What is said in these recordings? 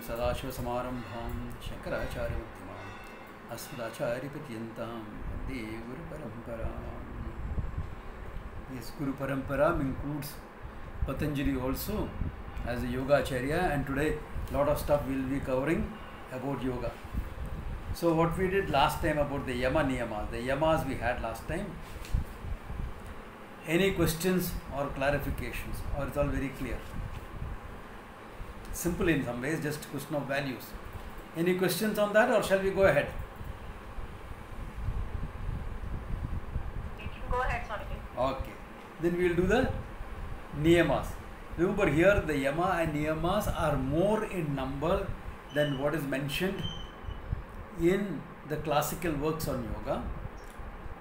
सदाशिवसमारम्भां शङ्कराचार्यमध्यमाम् अस्मदाचार्यपर्यन्तां वन्दे गुरुपरम्पराम्. This Guru Parampara includes Patanjali also as a yoga acharya, and today lot of stuff we will be covering about yoga. So what we did last time about the Yama Niyamas, the Yamas we had last time. Any questions or clarifications, or it's all very clear? Simple in some ways, just question of values. Any questions on that, or shall we go ahead? You can go ahead, Swami. Okay. Then we will do the Niyamas. Remember here the Yama and Niyamas are more in number than what is mentioned in the classical works on yoga.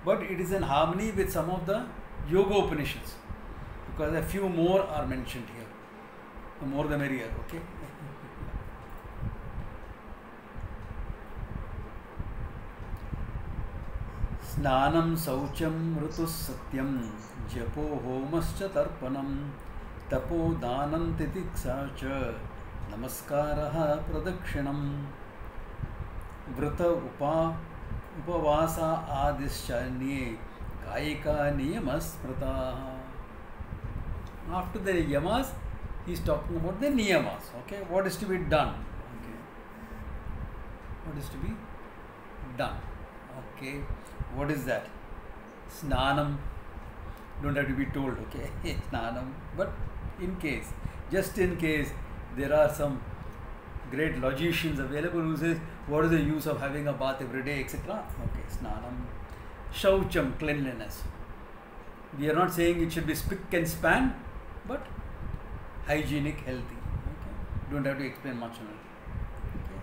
But it is in harmony with some of the Yoga Upanishads, because a few more are mentioned here. The more the merrier, okay? Snanam saucham rutus satyam japo homascha tarpanam tapo danam titiksa cha namaskaraha pradakshinam vrata upavasa adishchanye Kayika Niyamas Prata. After the Yamas, he is talking about the Niyamas. Okay, what is to be done? Okay, what is to be done? Okay, what is that? Snanam. Don't have to be told. Okay, Snanam. But in case, just in case, there are some great logicians available who says, what is the use of having a bath every day, etc. Okay, Snanam. Shaucham, cleanliness. We are not saying it should be spick and span, but hygienic, healthy. Okay. Don't have to explain much on it. Okay.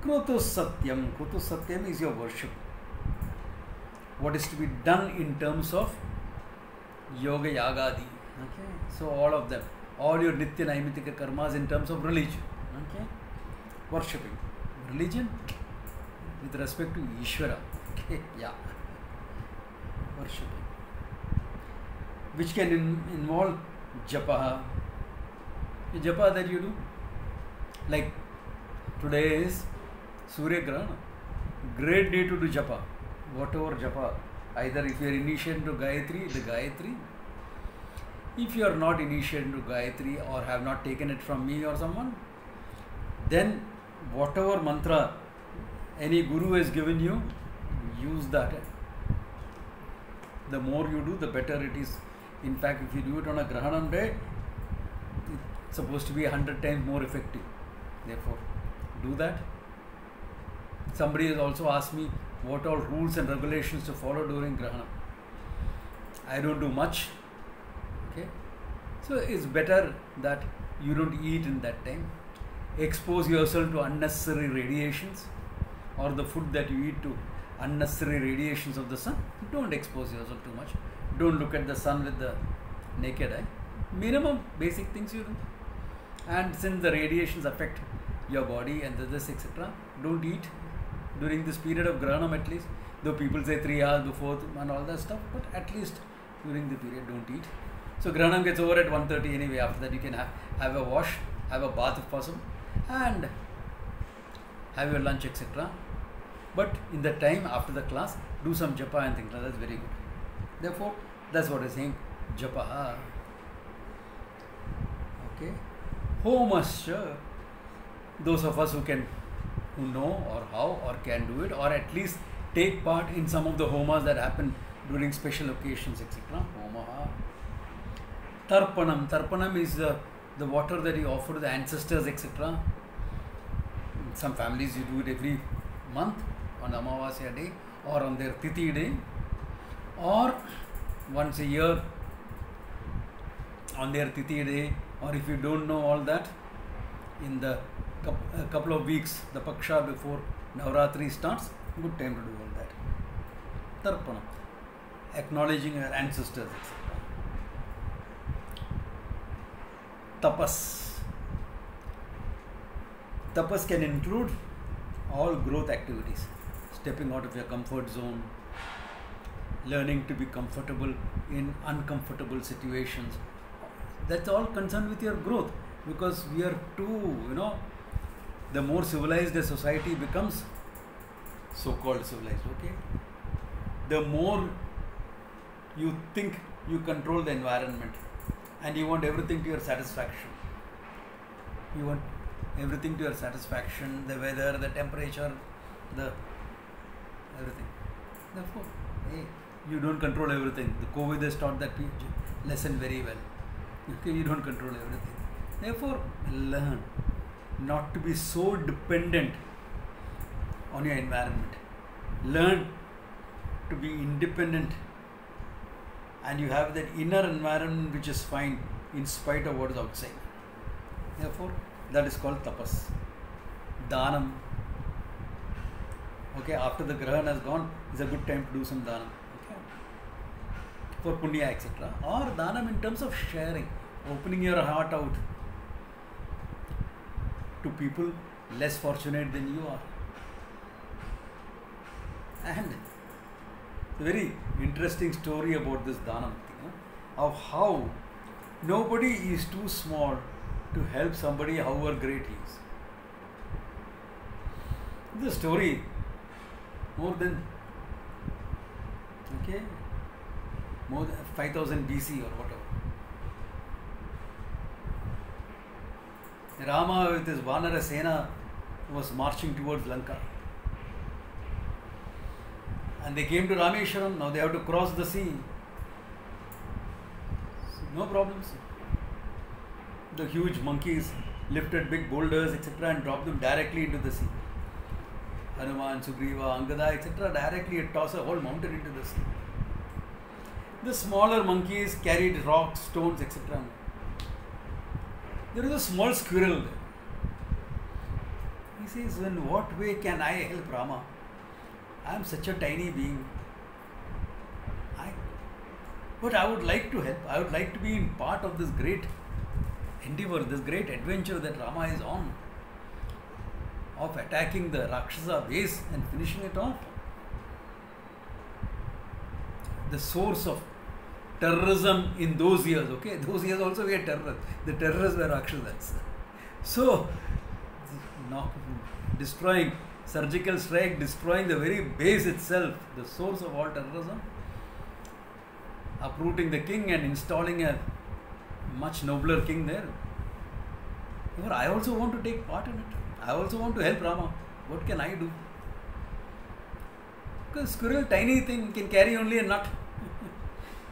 Krutus Satyam. Krutus Satyam is your worship. What is to be done in terms of yoga yagadi. Okay. So all of them. All your nitya naimitika karmas in terms of religion. Okay. Worshipping. Religion with respect to Ishvara. Yeah, worshipping, which can involve japa. The japa that you do, like today is Surya Grahana, great day to do japa, whatever japa. Either if you are initiated to Gayatri, the Gayatri. If you are not initiated to Gayatri or have not taken it from me or someone, then whatever mantra any guru has given you, use that. The more you do, the better it is. In fact, if you do it on a Grahanam day, it's supposed to be 100 times more effective. Therefore, do that. Somebody has also asked me what all rules and regulations to follow during Grahanam. I don't do much. Okay, so it's better that you don't eat in that time. Expose yourself to unnecessary radiations, or the food that you eat to unnecessary radiations of the sun. Don't expose yourself too much. Don't look at the sun with the naked eye. Minimum basic things you do. And since the radiations affect your body and this etc., don't eat during this period of Grahanam at least. Though people say 3 hours before and all that stuff, but at least during the period don't eat. So Grahanam gets over at 1:30 anyway. After that you can have a wash, have a bath if possible, and have your lunch etc. But in the time after the class, do some japa and things like that. That's very good. Therefore, that's what I'm saying. Japa. Okay. Homascha. Those of us who know or how or can do it, or at least take part in some of the homas that happen during special occasions, etc. Homaha. Tarpanam. Tarpanam is the water that you offer to the ancestors, etc. In some families you do it every month on Amavasya day or on their Tithi day, or once a year on their Tithi day, or if you don't know all that, in the couple of weeks, the Paksha before Navratri starts, good time to do all that. Tarpanam, acknowledging your ancestors, etc. Tapas. Tapas can include all growth activities. Stepping out of your comfort zone, learning to be comfortable in uncomfortable situations. That's all concerned with your growth. because we are too, the more civilized a society becomes, so-called civilized, okay, the more you think you control the environment and you want everything to your satisfaction. You want everything to your satisfaction, the weather, the temperature, the everything. Therefore, hey, you don't control everything. The COVID has taught that lesson very well. Okay, you don't control everything. Therefore, learn not to be so dependent on your environment. Learn to be independent, and you have that inner environment which is fine in spite of what is outside. Therefore, that is called tapas. Dhanam. Okay, after the grahan has gone, is a good time to do some dhanam. Okay, for punya, etc. Or dhanam in terms of sharing, opening your heart out to people less fortunate than you are. And a very interesting story about this dhanam thing, of how nobody is too small to help somebody however great he is. The story more than 5000 BC or whatever. Rama with his Vanara Sena was marching towards Lanka. And they came to Rameshwaram. Now they have to cross the sea. No problems. The huge monkeys lifted big boulders, etc., and dropped them directly into the sea. Hanuman, Sugriva, Angada, etc., directly tossed a whole mountain into the sea. The smaller monkeys carried rocks, stones, etc. There is a small squirrel there. He says, in what way can I help Rama? I am such a tiny being. But I would like to help. I would like to be in part of this great endeavor, this great adventure that Rama is on, of attacking the Rakshasa base and finishing it off. The source of terrorism in those years, okay, those years also we had terrorists. The terrorists were Rakshasas. So, destroying, surgical strike, destroying the very base itself, the source of all terrorism, uprooting the king and installing a much nobler king there. Therefore, I also want to take part in it. I also want to help Rama. What can I do? Because squirrel, tiny thing, can carry only a nut.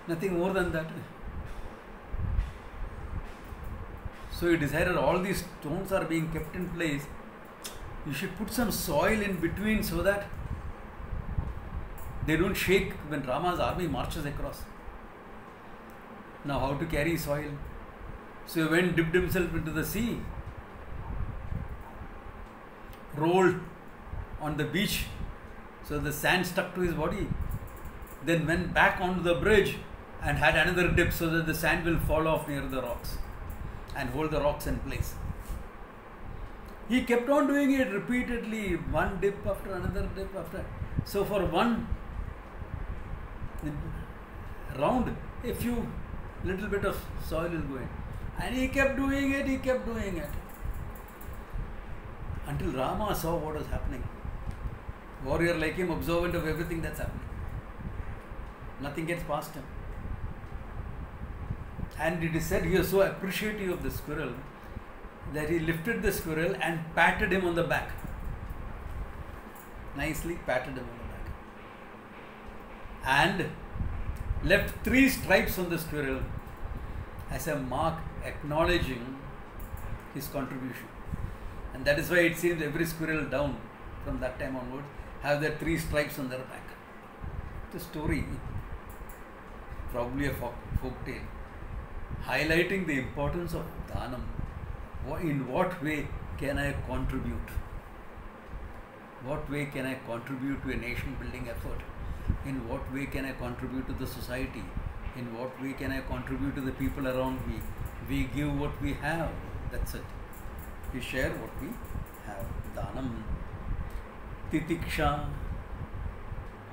Nothing more than that. So he decided all these stones are being kept in place. You should put some soil in between so that they don't shake when Rama's army marches across. Now how to carry soil? So he went, dipped himself into the sea, rolled on the beach so the sand stuck to his body, then went back onto the bridge and had another dip so that the sand will fall off near the rocks and hold the rocks in place. He kept on doing it repeatedly, one dip after another dip after. So for one round, a few little bit of soil will go in. And he kept doing it, until Rama saw what was happening. Warrior like him, observant of everything that's happening. Nothing gets past him. And it is said he was so appreciative of the squirrel that he lifted the squirrel and patted him on the back. Nicely patted him on the back. And left 3 stripes on the squirrel as a mark acknowledging his contribution. And that is why it seems every squirrel down from that time onwards have their 3 stripes on their back. The story, probably a folk tale, highlighting the importance of dhanam. In what way can I contribute? What way can I contribute to a nation building effort? In what way can I contribute to the society? In what way can I contribute to the people around me? We give what we have. That's it. We share what we have. Dhanam. Titiksha.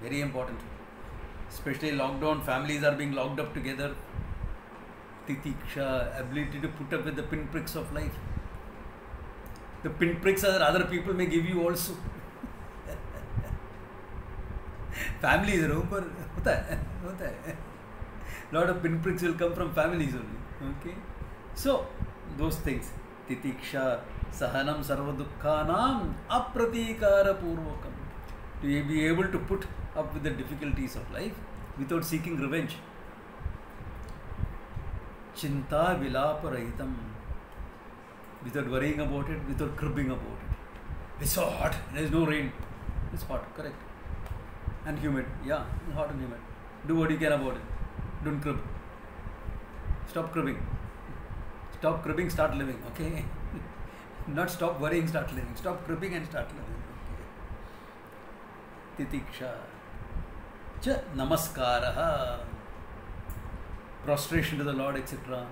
Very important. Especially lockdown, families are being locked up together. Titiksha, ability to put up with the pinpricks of life. The pinpricks that other people may give you also. Families, hota hai. Lot of pinpricks will come from families only. Okay, so those things. Titiksha, sahanam sarva dukkhanam apratikara purvakam. To be able to put up with the difficulties of life without seeking revenge. Chinta vilapa rahitam. Without worrying about it, without cribbing about it. It's so hot, there is no rain. It's hot, correct. And humid, yeah, hot and humid. Do what you can about it. Don't crib. Stop cribbing. Stop cribbing, start living, okay? Not stop worrying, start living. Stop cribbing and start living, okay? Titiksha. Cha namaskaraha. Prostration to the Lord, etc.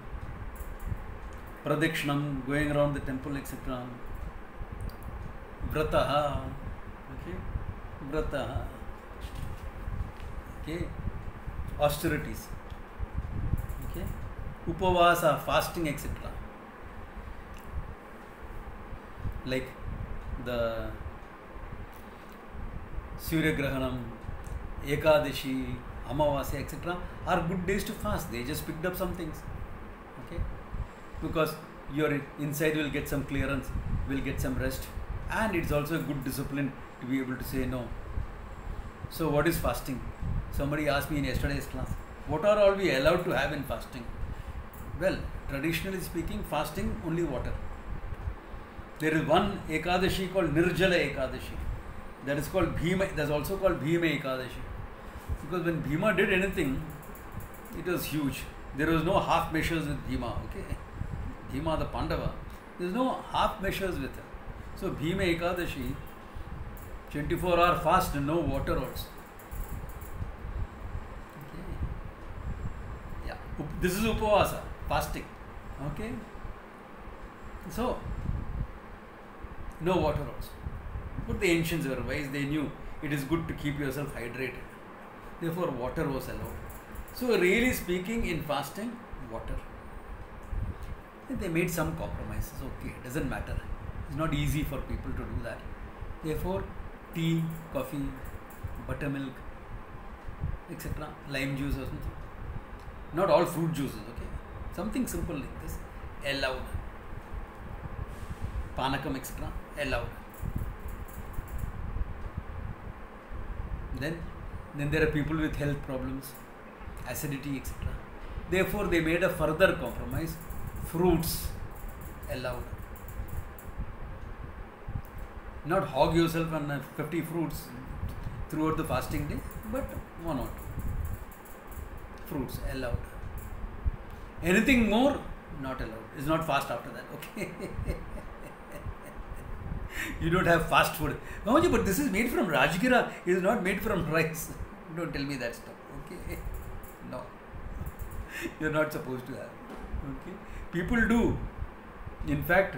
Pradikshanam, going around the temple, etc. Vrataha. Okay? Vrataha. Okay? Austerities. Okay? Upavasa, fasting, etc. Like the Surya Grahanam, Ekadashi, Amavasya, etc. are good days to fast. They just picked up some things. Okay? Because your inside will get some clearance, will get some rest, and it's also a good discipline to be able to say no. So what is fasting? Somebody asked me in yesterday's class, what are all we allowed to have in fasting? Well, traditionally speaking, fasting only water. There is one Ekadashi called Nirjala Ekadashi. That is called Bhima. That's also called Bhima Ekadashi. Because when Bhima did anything, it was huge. There was no half measures with Bhima. Okay, Bhima the Pandava. There is no half measures with him. So Bhima Ekadashi, 24-hour fast and no water also. Okay. Yeah. This is Upavasa, fasting. Okay. So no water also. But the ancients were wise. They knew it is good to keep yourself hydrated. Therefore, water was allowed. So, really speaking, in fasting, water. And they made some compromises. Okay, it doesn't matter. It's not easy for people to do that. Therefore, tea, coffee, buttermilk, etc., lime juice or something. Not all fruit juices, okay? Something simple like this, allowed. Panakam, etc., allowed. Then there are people with health problems, acidity, etc. Therefore, they made a further compromise. Fruits allowed. Not hog yourself on 50 fruits throughout the fasting day, but one or two. Fruits allowed. Anything more, not allowed. It's not fast after that, okay? You don't have fast food. Mamaji, but this is made from Rajgira. It is not made from rice. Don't tell me that stuff. Okay? No. You're not supposed to have. Okay? People do. In fact,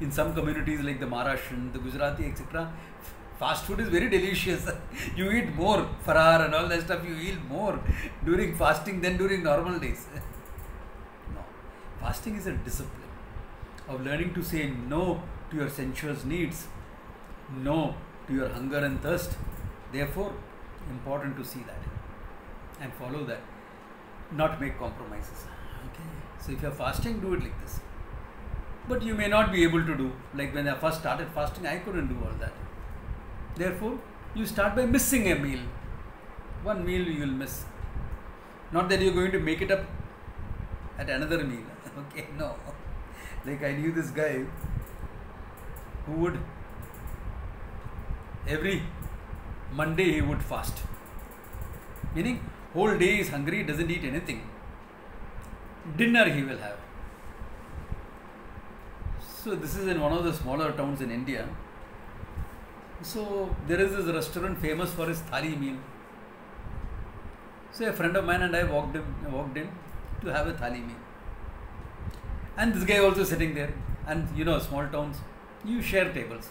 in some communities like the Maharashtrian, the Gujarati, etc., fast food is very delicious. You eat more. Farahar and all that stuff, you eat more during fasting than during normal days. No. Fasting is a discipline of learning to say no to your sensuous needs, no to your hunger and thirst. Therefore, important to see that and follow that, not make compromises. Okay. So if you are fasting, do it like this. But you may not be able to do, like when I first started fasting, I couldn't do all that. Therefore, you start by missing a meal. One meal you will miss. Not that you are going to make it up at another meal. Okay, no. Like I knew this guy who would, every Monday he would fast. Meaning, whole day is hungry, doesn't eat anything. Dinner he will have. So this is in one of the smaller towns in India. So there is this restaurant famous for his thali meal. So a friend of mine and I walked in to have a thali meal. And this guy also sitting there. And you know, small towns, you share tables.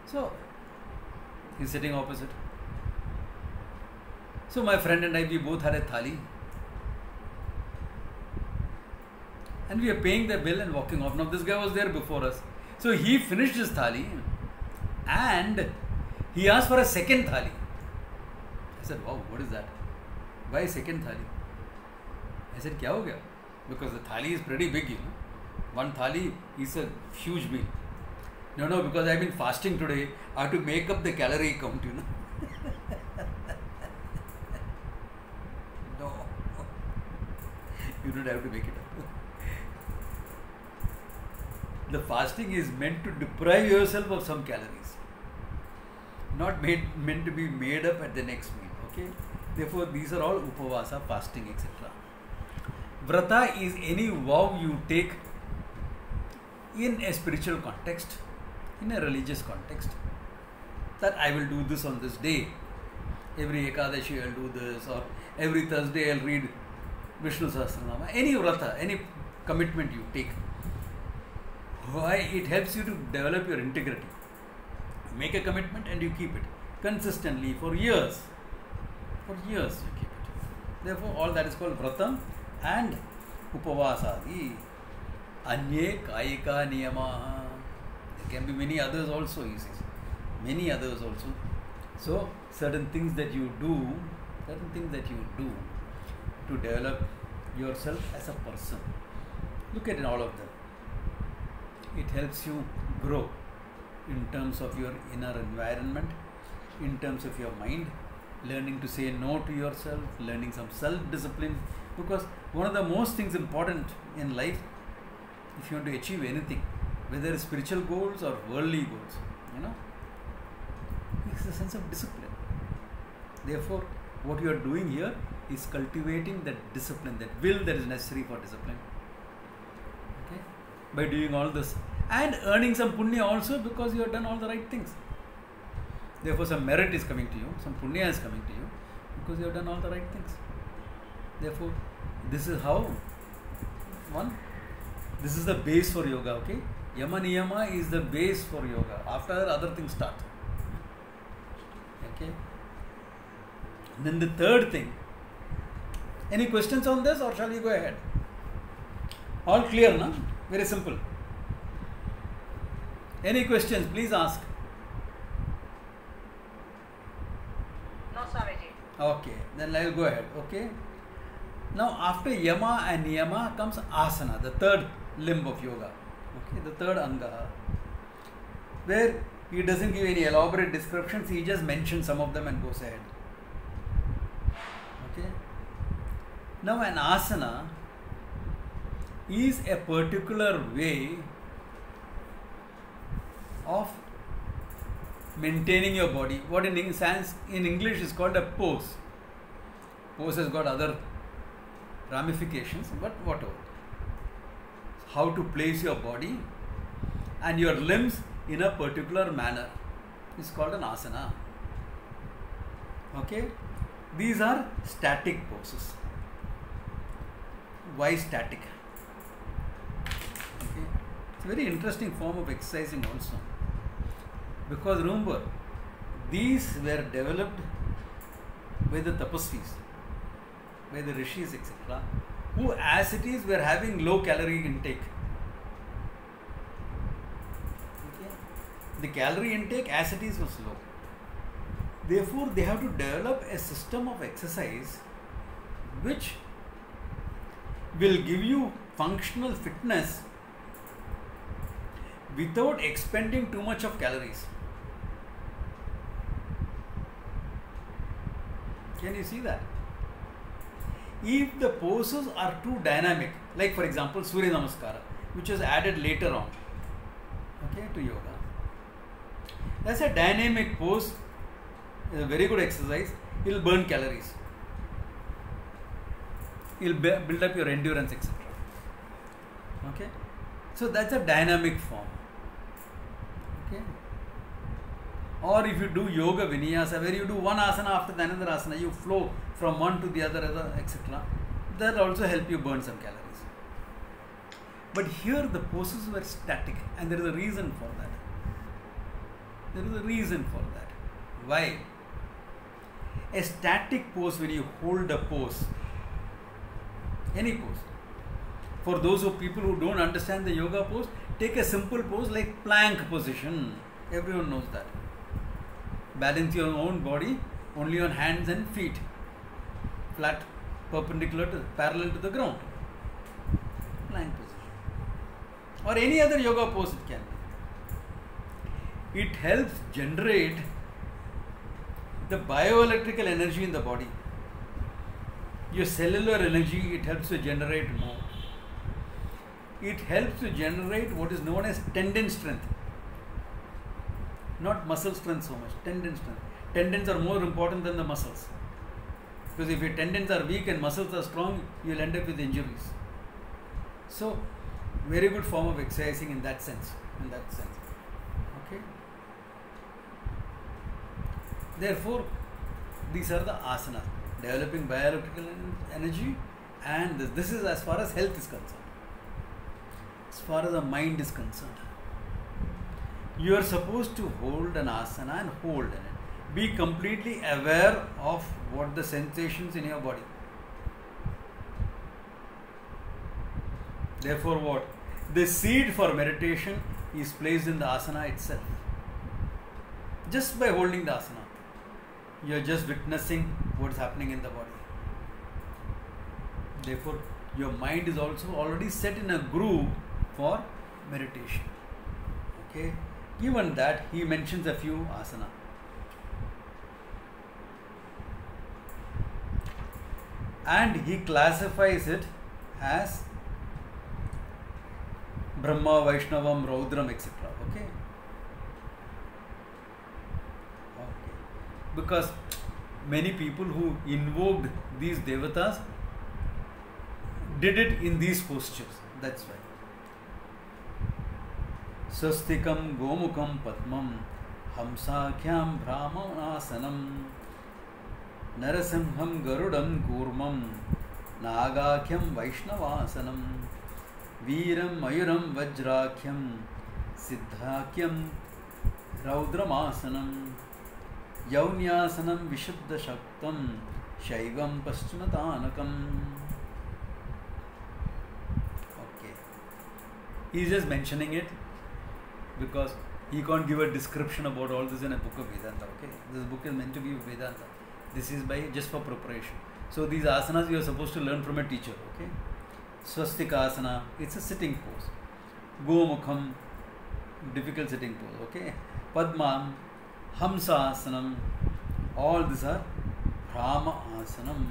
So he's sitting opposite. So my friend and I, we both had a thali. And we are paying the bill and walking off. Now this guy was there before us. So he finished his thali and he asked for a second thali. I said, wow, what is that? Why second thali? I said, kya ho gaya? Because the thali is pretty big, you know. One thali is a huge meal. No, because I've been fasting today. I have to make up the calorie count, you know. No. You don't have to make it up. The fasting is meant to deprive yourself of some calories. Not meant to be made up at the next meal. Okay? Therefore, these are all upavasa, fasting, etc. Vrata is any vow you take in a spiritual context, in a religious context, that I will do this on this day. Every Ekadashi I will do this, or every Thursday I will read Vishnu Sahasranama. Any vrata, any commitment you take. Why? It helps you to develop your integrity. You make a commitment and you keep it consistently for years. For years you keep it. Therefore, all that is called vratam and upavasadi. Anye kayika niyama. There can be many others also, he says. Many others also. So, certain things that you do to develop yourself as a person. Look at all of them. It helps you grow in terms of your inner environment, in terms of your mind, learning to say no to yourself, learning some self-discipline. Because one of the most things important in life, if you want to achieve anything, whether it's spiritual goals or worldly goals, you know, it's a sense of discipline. Therefore, what you are doing here is cultivating that discipline, that will that is necessary for discipline. Okay? By doing all this and earning some punya also, because you have done all the right things. Therefore, some merit is coming to you, some punya is coming to you, because you have done all the right things. Therefore, this is how this is the base for yoga. Okay, yama niyama is the base for yoga. After that, other things start. Okay. Then the third thing. Any questions on this, or shall we go ahead? All clear, no? Very simple. Any questions? Please ask. No, Swamiji. Okay, then I will go ahead. Okay. Now, after yama and niyama comes asana, the third limb of yoga. Okay, the third anga, where he doesn't give any elaborate descriptions. He just mentions some of them and goes ahead. Okay. Now, an asana is a particular way of maintaining your body. What in English is called a pose. Pose has got other ramifications, but whatever. How to place your body and your limbs in a particular manner is called an asana. Okay. These are static poses. Why static? Okay. It's a very interesting form of exercising also. Because remember, these were developed by the tapasvis, by the rishis, etc., who as it is were having low calorie intake. Okay. The calorie intake as it is was low. Therefore, they have to develop a system of exercise which will give you functional fitness without expending too much of calories. Can you see that? If the poses are too dynamic, like for example Surya Namaskara, which was added later on, okay, to yoga. That's a dynamic pose. It's a very good exercise. It will burn calories. It will build up your endurance, etc. Okay. So that's a dynamic form. Okay. Or if you do yoga vinyasa, where you do one asana after the another asana, you flow from one to the other, etc. That also help you burn some calories. But here the poses were static, and there is a reason for that. There is a reason for that. Why? A static pose, when you hold a pose, any pose, For those of people who don't understand the yoga pose, take a simple pose like plank position. Everyone knows that. Balance your own body only on hands and feet, flat, perpendicular to, parallel to the ground. Plank position. Or any other yoga pose it can be. It helps generate the bioelectrical energy in the body. Your cellular energy, it helps to generate more. It helps to generate what is known as tendon strength. Not muscle strength so much, tendon strength. Tendons are more important than the muscles. Because if your tendons are weak and muscles are strong, you will end up with injuries. So, very good form of exercising in that sense. Okay. Therefore, these are the asanas. Developing bioelectrical energy, and this is as far as health is concerned. As far as the mind is concerned, you are supposed to hold an asana and hold in it. Be completely aware of what the sensations in your body. Therefore, what? The seed for meditation is placed in the asana itself. Just by holding the asana, you are just witnessing what is happening in the body. Therefore, your mind is also already set in a groove for meditation. Okay. Given that, he mentions a few asana. And he classifies it as Brahma, Vaishnavam, Raudram, etc. Okay. Because many people who invoked these devatas did it in these postures. That's why. Swastikam Gomukam Padmam Hamsakhyam Brahmanasanam Narasimham Garudam Kurmam Nagakhyam Vaishnavasanam Veeram Mayuram Vajrakhyam Siddhakyam Raudramasanam Yaunyasanam Vishuddha Shaktam Shaivam Paschimatanakam. Okay. He is just mentioning it because he can't give a description about all this in a book of Vedanta. Okay. This book is meant to be Vedanta. This is by just for preparation. So these asanas you are supposed to learn from a teacher. Okay. Swastika asana, it's a sitting pose. Gomukham, difficult sitting pose. Okay. Padma, Hamsa asanam, all these are Brahma asanam,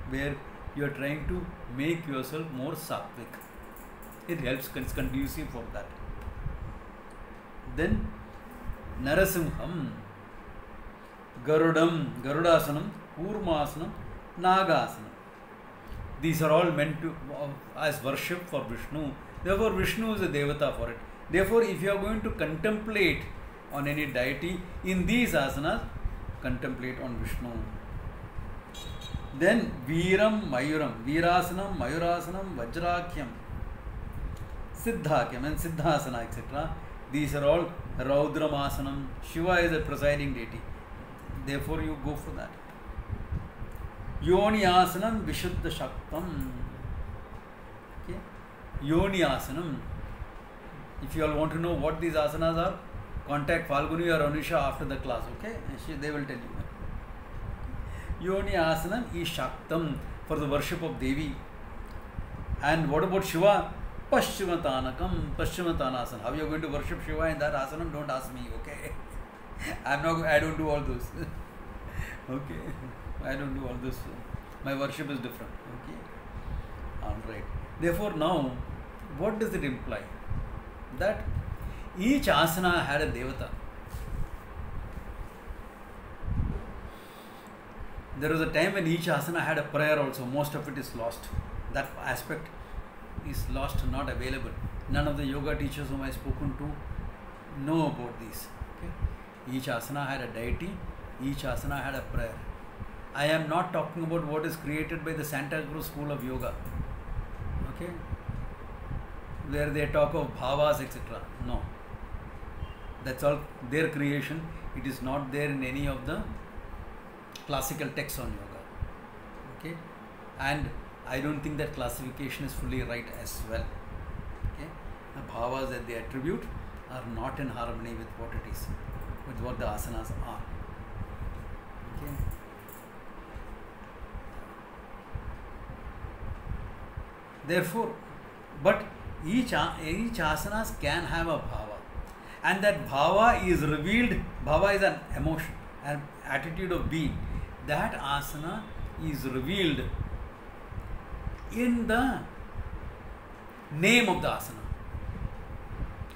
where you are trying to make yourself more sattvic. It helps, it's conducive for that. Then Narasimham, Garudam, Garudasanam, Kurmasanam, Nagasanam. These are all meant to as worship for Vishnu. Therefore, Vishnu is a devata for it. Therefore, if you are going to contemplate on any deity in these asanas, contemplate on Vishnu. Then Veeram Mayuram, Veerasanam, Mayurasanam, Vajrakyam, Siddhakyam and Siddhasana, etc. These are all Raudramasanam. Shiva is a presiding deity. Therefore, you go for that. Yoni Asanam Vishuddha Shaktam. Okay. Yoni Asanam. If you all want to know what these asanas are, contact Falguni or Anusha after the class. Okay, they will tell you. Yoni Asanam is Shaktam, for the worship of Devi. And what about Shiva? Paschimatanakam, Paschimatanasana. How you are going to worship Shiva in that asanam? Don't ask me. Okay. I don't do all those. Okay. I don't do all this. My worship is different. Okay. Alright. Therefore, now, what does it imply? That each asana had a devata. There was a time when each asana had a prayer also. Most of it is lost. That aspect is lost, not available. None of the yoga teachers whom I have spoken to know about these. Okay. Each asana had a deity. Each asana had a prayer. I am not talking about what is created by the Santa Cruz School of Yoga. Okay. Where they talk of bhavas, etc. No. That's all their creation. It is not there in any of the classical texts on yoga. Okay. And I don't think that classification is fully right as well. Okay? The bhavas that they attribute are not in harmony with what it is, with what the asanas are. Okay? Therefore, but each asanas can have a bhava, and that bhava is revealed. Bhava is an emotion, an attitude of being. That asana is revealed in the name of the asana,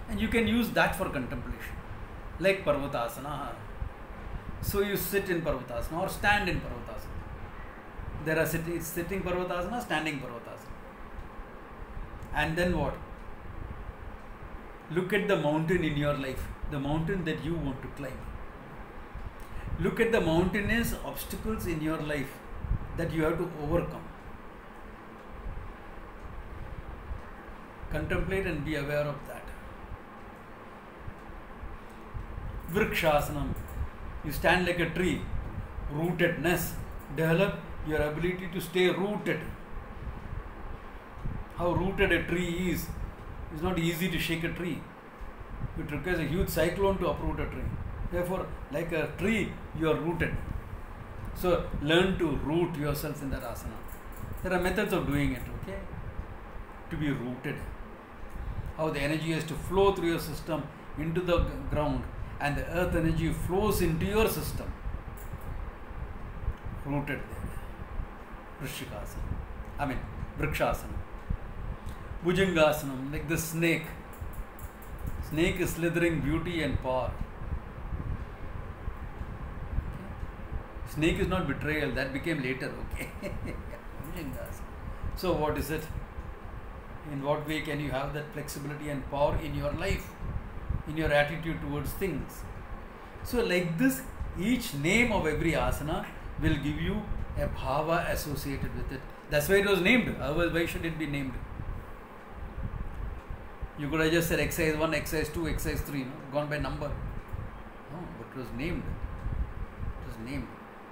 and you can use that for contemplation, like Parvatasana. So you sit in Parvatasana or stand in Parvatasana. There are sitting Parvatasana, standing Parvatasana. And then what? Look at the mountain in your life, the mountain that you want to climb. Look at the mountainous obstacles in your life that you have to overcome. Contemplate and be aware of that. Vrikshasanam. You stand like a tree. Rootedness. Develop your ability to stay rooted. How rooted a tree is. It's not easy to shake a tree. It requires a huge cyclone to uproot a tree. Therefore, like a tree, you are rooted. So, learn to root yourself in that asana. There are methods of doing it, okay? To be rooted. How the energy has to flow through your system into the ground, and the earth energy flows into your system. Rooted there. Vrishikasana. Vrikshasana. Bhujangasanam, like the snake. Snake is slithering beauty and power. Okay. Snake is not betrayal, that became later, okay? Bhujangasana. So what is it? In what way can you have that flexibility and power in your life, in your attitude towards things? So like this, each name of every asana will give you a bhava associated with it. That's why it was named. Otherwise, why should it be named? You could have just said exercise 1, exercise 2, exercise 3, no? Gone by number. No, but it was named. It was named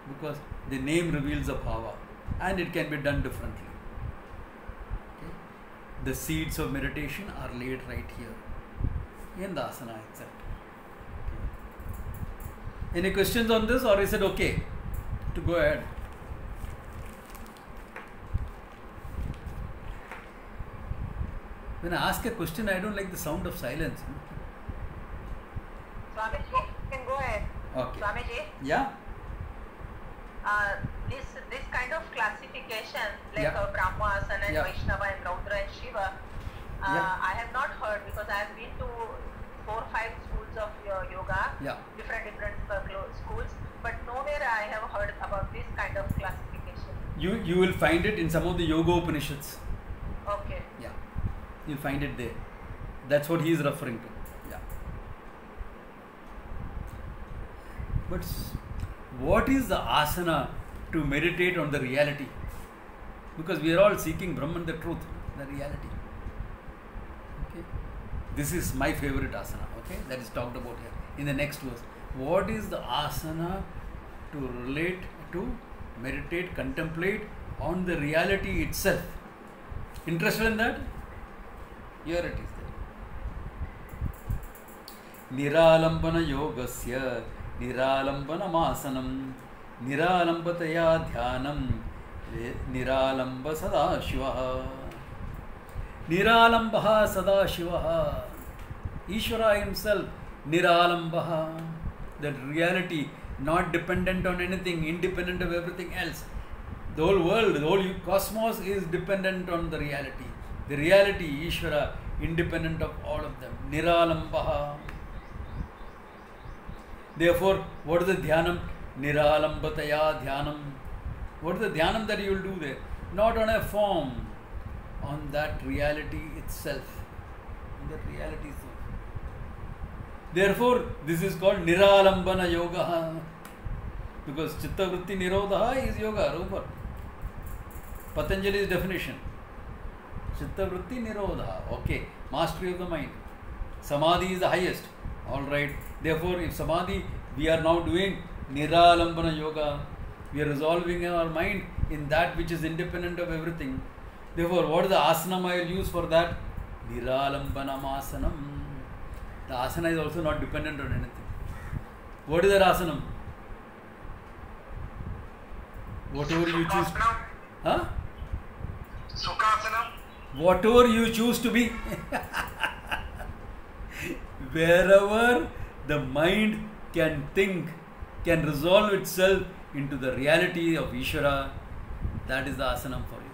because the name reveals a bhava, and it can be done differently. Okay? The seeds of meditation are laid right here in the asana itself. Okay. Any questions on this, or is it okay to go ahead? When I ask a question, I don't like the sound of silence. Swamiji, you can go ahead. Okay. Swamiji, Yeah? this kind of classification, like Yeah. Brahma, Asana, and Yeah. Vaishnava, and Raudra, and Shiva, Yeah. I have not heard, because I have been to 4 or 5 schools of yoga, Yeah. different schools, but nowhere I have heard about this kind of classification. You will find it in some of the Yoga Upanishads. Okay. Yeah. You'll find it there. That's what he is referring to. Yeah. But what is the asana to meditate on the reality? Because we are all seeking Brahman, the truth, the reality. Okay. This is my favorite asana. Okay. That is talked about here in the next verse. What is the asana to relate to, meditate, contemplate on the reality itself? Interested in that? Here it is there. Niralambana yogasya niralambana masanam niralambataya dhyanam niralamba sada shivaha niralambaha sada shivaha. Ishvara himself, niralambaha, that reality, not dependent on anything, independent of everything else. The whole world, the whole cosmos is dependent on the reality. The reality, Ishvara, independent of all of them. Niralambaha. Therefore, what is the dhyanam? Niralambataya dhyanam. What is the dhyanam that you will do there? Not on a form, on that reality itself. That reality itself. Therefore, this is called Niralambana Yoga. Because Chitta Vritti Nirodha is yoga, Rupa. Patanjali's definition. Chitta Vritti Nirodha. Okay. Mastery of the mind. Samadhi is the highest. Alright. Therefore, if Samadhi, we are now doing Niralambana Yoga. We are resolving in our mind in that which is independent of everything. Therefore, what is the asanam I will use for that? Niralambanam asanam. The asana is also not dependent on anything. What is that asanam? Whatever you choose. Huh? Sukhasanam. Whatever you choose to be. Wherever the mind can think, can resolve itself into the reality of Ishvara, that is the asanam for you.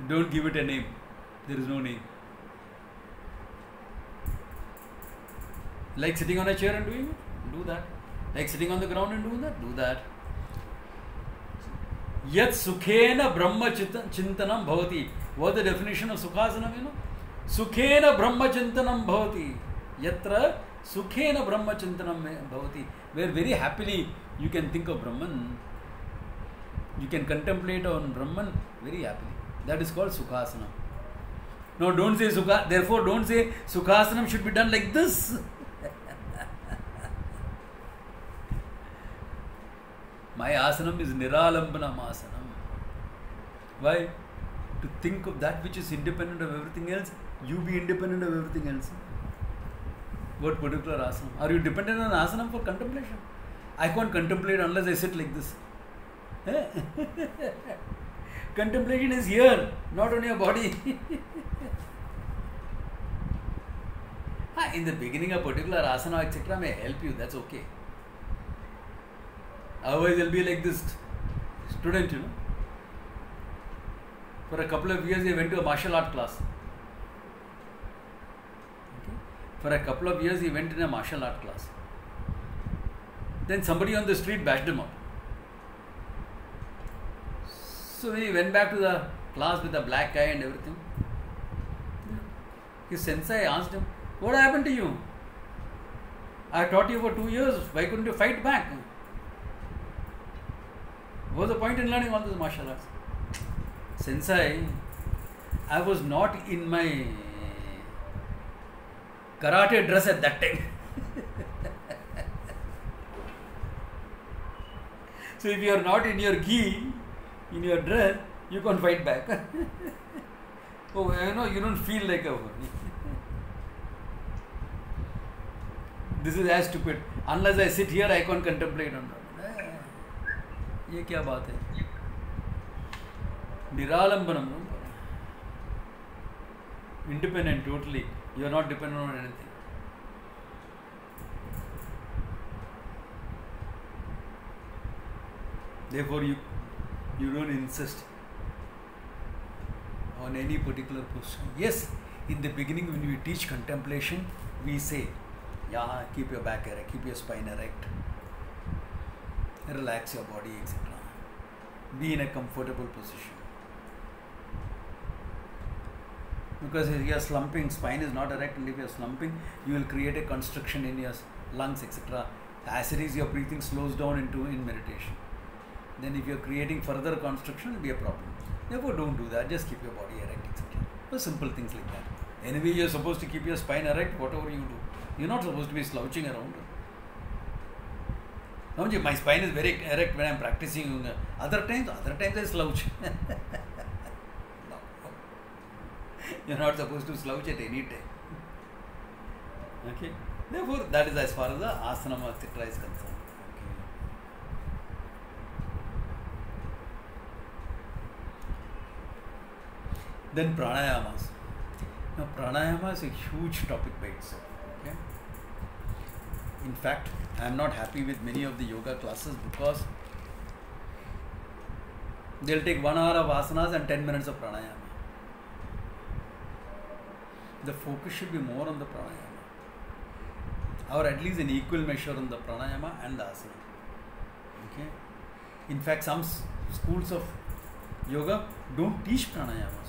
Don't give it a name. There is no name. Like sitting on a chair and doing it, do that. Like sitting on the ground and doing that, do that. Yat sukhena brahma chintanam bhavati. What is the definition of sukhasanam, you know? Sukhena brahma chintanam bhavati. Yatra sukhena brahma chintanam bhavati. Where very happily you can think of Brahman. You can contemplate on Brahman very happily. That is called sukhasanam. No, don't say sukha. Therefore, don't say sukhasanam should be done like this. My asanam is niralambanam asanam. Why? To think of that which is independent of everything else, you be independent of everything else. What particular asanam? Are you dependent on asanam for contemplation? I can't contemplate unless I sit like this. Contemplation is here, not on your body. In the beginning, a particular asana, etc., may help you, that's okay. Otherwise, you'll be like this student, you know. For a couple of years, he went to a martial art class. Okay. For a couple of years, he went in a martial art class. Then somebody on the street bashed him up. So when he went back to the class with the black eye and everything, his sensei asked him, "What happened to you? I taught you for 2 years. Why couldn't you fight back? What was the point in learning all this martial arts?" Sensei, I was not in my karate dress at that time. So if you are not in your gi, in your dress, you can't fight back. Oh, you know, you don't feel like a... This is as stupid. Unless I sit here, I can't contemplate on it. ये क्या बात है? निरालंबनम, independent totally. You are not dependent on anything. Therefore, you don't insist on any particular position. Yes, in the beginning when we teach contemplation, we say, yeah, keep your back erect, keep your spine erect, relax your body, etc. Be in a comfortable position. Because if you are slumping, spine is not erect, and if you are slumping, you will create a constriction in your lungs, etc. As it is, your breathing slows down in meditation. Then if you are creating further constriction, it will be a problem. Therefore, don't do that. Just keep your body erect, etc. So simple things like that. Anyway, you are supposed to keep your spine erect, whatever you do. You are not supposed to be slouching around. My spine is very erect when I am practicing. Other times I slouch. No. You are not supposed to slouch at any time. Okay. Therefore, that is as far as the asana etc. is concerned. Then pranayamas. Now pranayama is a huge topic by itself. Okay? In fact, I am not happy with many of the yoga classes because they will take 1 hour of asanas and 10 minutes of pranayama. The focus should be more on the pranayama, or at least an equal measure on the pranayama and the asana. Okay? In fact, some schools of yoga don't teach pranayama.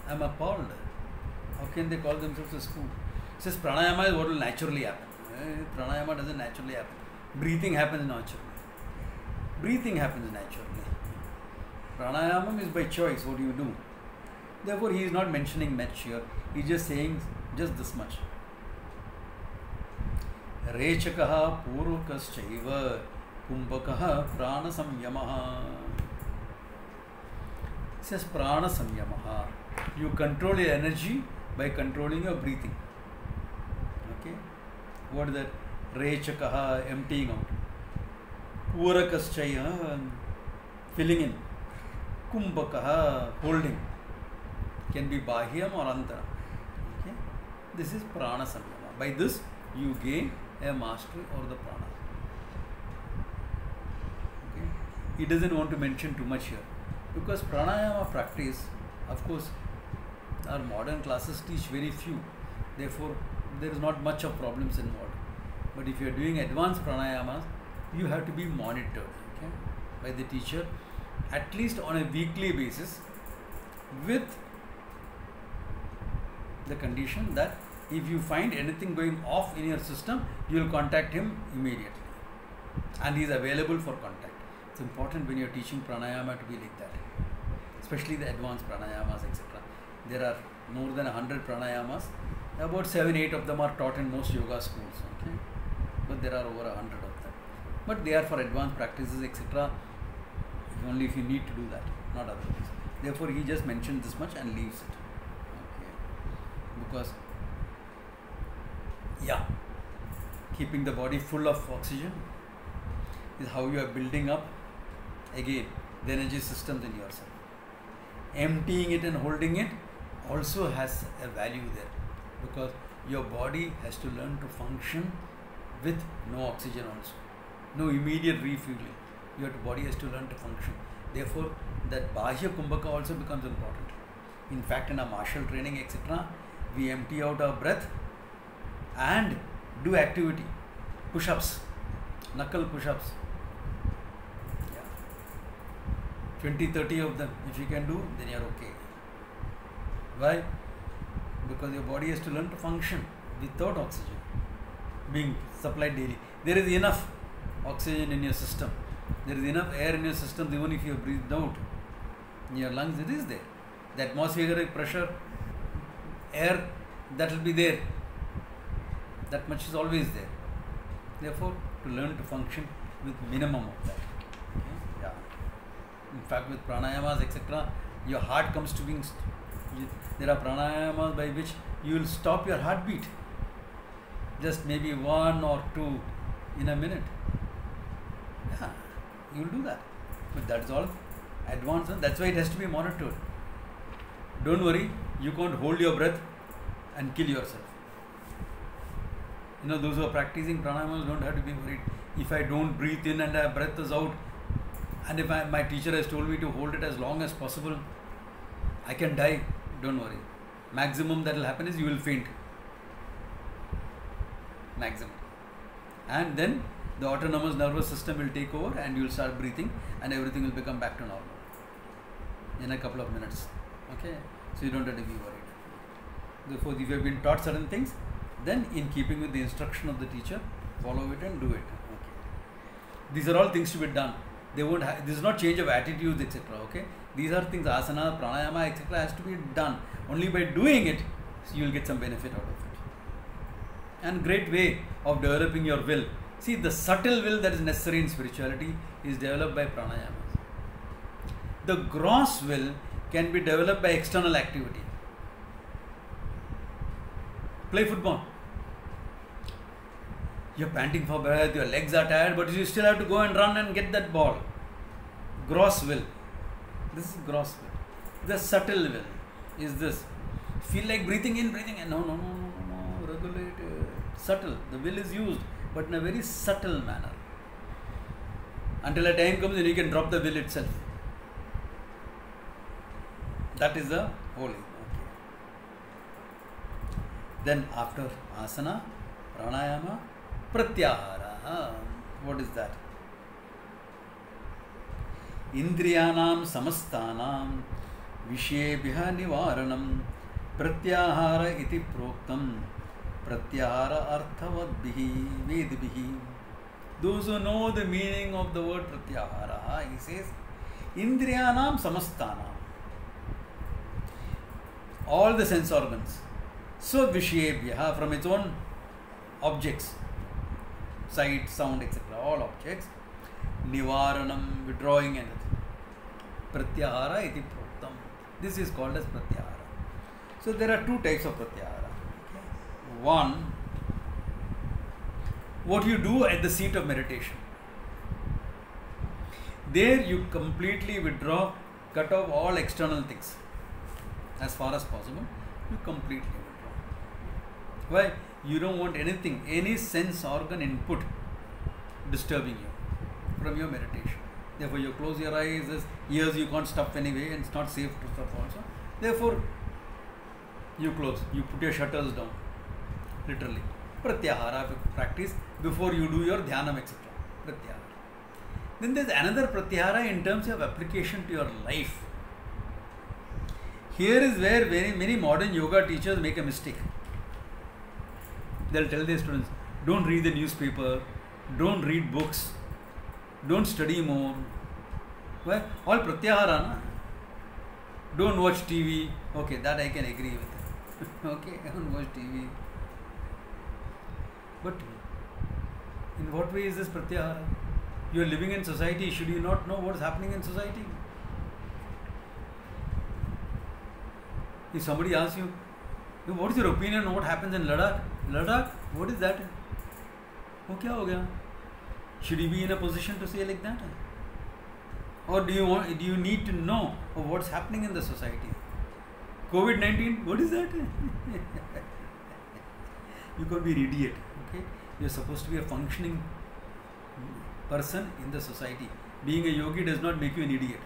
I am appalled. How can they call themselves a school? It says pranayama is what will naturally happen. Pranayama doesn't naturally happen. Breathing happens naturally. Breathing happens naturally. Pranayama is by choice, what you do. Therefore, he is not mentioning much here. He is just saying just this much. Rechakaha purvakaschaiva Kumbakaha Prana Samyamaha. It says Prana Samyamaha. You control your energy by controlling your breathing. Okay? What is that? Rechakaha, emptying out. Purakaschaya, filling in. Kumbakaha, holding. Can be Bahyam or Antara. Okay? This is Prana Samyama. By this, you gain a mastery over the prana. Okay? He doesn't want to mention too much here. Because pranayama practice, of course, our modern classes teach very few. Therefore, there is not much of problems involved. But if you are doing advanced pranayamas, you have to be monitored, okay, by the teacher, at least on a weekly basis, with the condition that if you find anything going off in your system, you will contact him immediately. And he is available for contact. It's important when you are teaching pranayama to be like that. Especially the advanced pranayamas, etc. There are more than 100 pranayamas. About 7-8 of them are taught in most yoga schools. Okay? But there are over 100 of them. But they are for advanced practices, etc. Only if you need to do that, not otherwise. Therefore, he just mentioned this much and leaves it. Okay? Because, yeah, keeping the body full of oxygen is how you are building up, again, the energy systems in yourself. Emptying it and holding it also has a value there, because your body has to learn to function with no oxygen also, no immediate refueling. Your body has to learn to function. Therefore, that Bahya Kumbhaka also becomes important. In fact, in our martial training, etc., we empty out our breath and do activity, push-ups, knuckle push-ups. 20-30 of them, if you can do, then you are okay. Why? Because your body has to learn to function without oxygen being supplied daily. There is enough oxygen in your system. There is enough air in your system, even if you have breathed out. In your lungs, it is there. The atmospheric pressure, air, that will be there. That much is always there. Therefore, to learn to function with minimum of that. In fact, with pranayamas, etc., your heart comes to being. There are pranayamas by which you will stop your heartbeat. Just maybe 1 or 2 in a minute. Yeah, you will do that. But that's all advanced. That's why it has to be monitored. Don't worry, you can't hold your breath and kill yourself. Those who are practicing pranayamas don't have to be worried. If I don't breathe in and my breath is out, and if my teacher has told me to hold it as long as possible, I can die. Don't worry. Maximum that will happen is you will faint. Maximum. And then the autonomous nervous system will take over and you will start breathing and everything will become back to normal in a couple of minutes. Okay? So you don't have to be worried. Therefore, if you have been taught certain things, then in keeping with the instruction of the teacher, follow it and do it. Okay? These are all things to be done. They won't have, this is not change of attitudes, etc. Okay, these are things, asana, pranayama, etc. has to be done. Only by doing it, you will get some benefit out of it. And great way of developing your will. See, the subtle will that is necessary in spirituality is developed by pranayamas. The gross will can be developed by external activity. Play football. You're panting for breath, your legs are tired, but you still have to go and run and get that ball. Gross will. This is gross will. The subtle will is this. Feel like breathing in, breathing in. No. Regulate it. Subtle. The will is used, but in a very subtle manner. Until a time comes when you can drop the will itself. That is the whole thing. Okay. Then after asana, pranayama, pratyahara. What is that? Indriyanam samastanam vishebhya nivaranam pratyahara iti proktam pratyahara arthavadbihi vedbihi. Those who know the meaning of the word pratyahara, he says, Indriyanam samastanam. All the sense organs. So vishebhya, from its own objects, sight, sound, etc., all objects, nivaranam, withdrawing anything. Pratyahara iti proktam. This is called as pratyahara. So there are two types of pratyahara. Okay. One, what you do at the seat of meditation. There you completely withdraw, cut off all external things. As far as possible, you completely withdraw. Why? You don't want anything, any sense organ input disturbing you from your meditation. Therefore, you close your eyes, ears you can't stuff anyway, and it's not safe to stuff also. Therefore, you close, you put your shutters down, literally. Pratyahara practice before you do your dhyanam, etc. Pratyahara. Then there's another pratyahara in terms of application to your life. Here is where very many modern yoga teachers make a mistake. They'll tell their students, don't read the newspaper, don't read books, don't study more. Why? All pratyahara, na? Don't watch TV. Okay, that I can agree with. Okay, don't watch TV. But in what way is this pratyahara? You are living in society, should you not know what is happening in society? If somebody asks you, what is your opinion on what happens in Ladakh? Ladakh? What is that? Oh, kya ho gaya? Should you be in a position to say like that? Or do you need to know of what's happening in the society? COVID-19, what is that? You can't be an idiot. Okay? You're supposed to be a functioning person in the society. Being a yogi does not make you an idiot.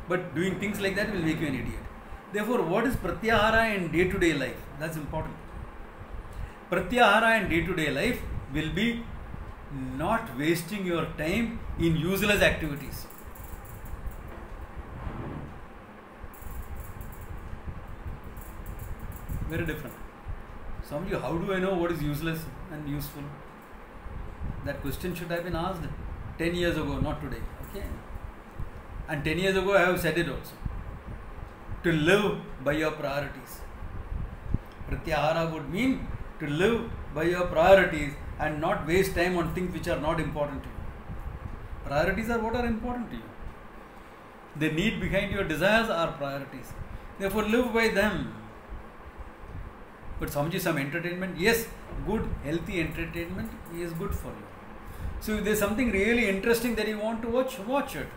But doing things like that will make you an idiot. Therefore, what is pratyahara in day-to-day life? That's important. Pratyahara in day-to-day life will be not wasting your time in useless activities. Very different. Some of you, how do I know what is useless and useful? That question should have been asked 10 years ago, not today. Okay. And 10 years ago, I have said it also. To live by your priorities. Pratyahara would mean to live by your priorities and not waste time on things which are not important to you. Priorities are what are important to you. The need behind your desires are priorities. Therefore, live by them. But some entertainment, yes, good, healthy entertainment is good for you. So if there's something really interesting that you want to watch, watch it.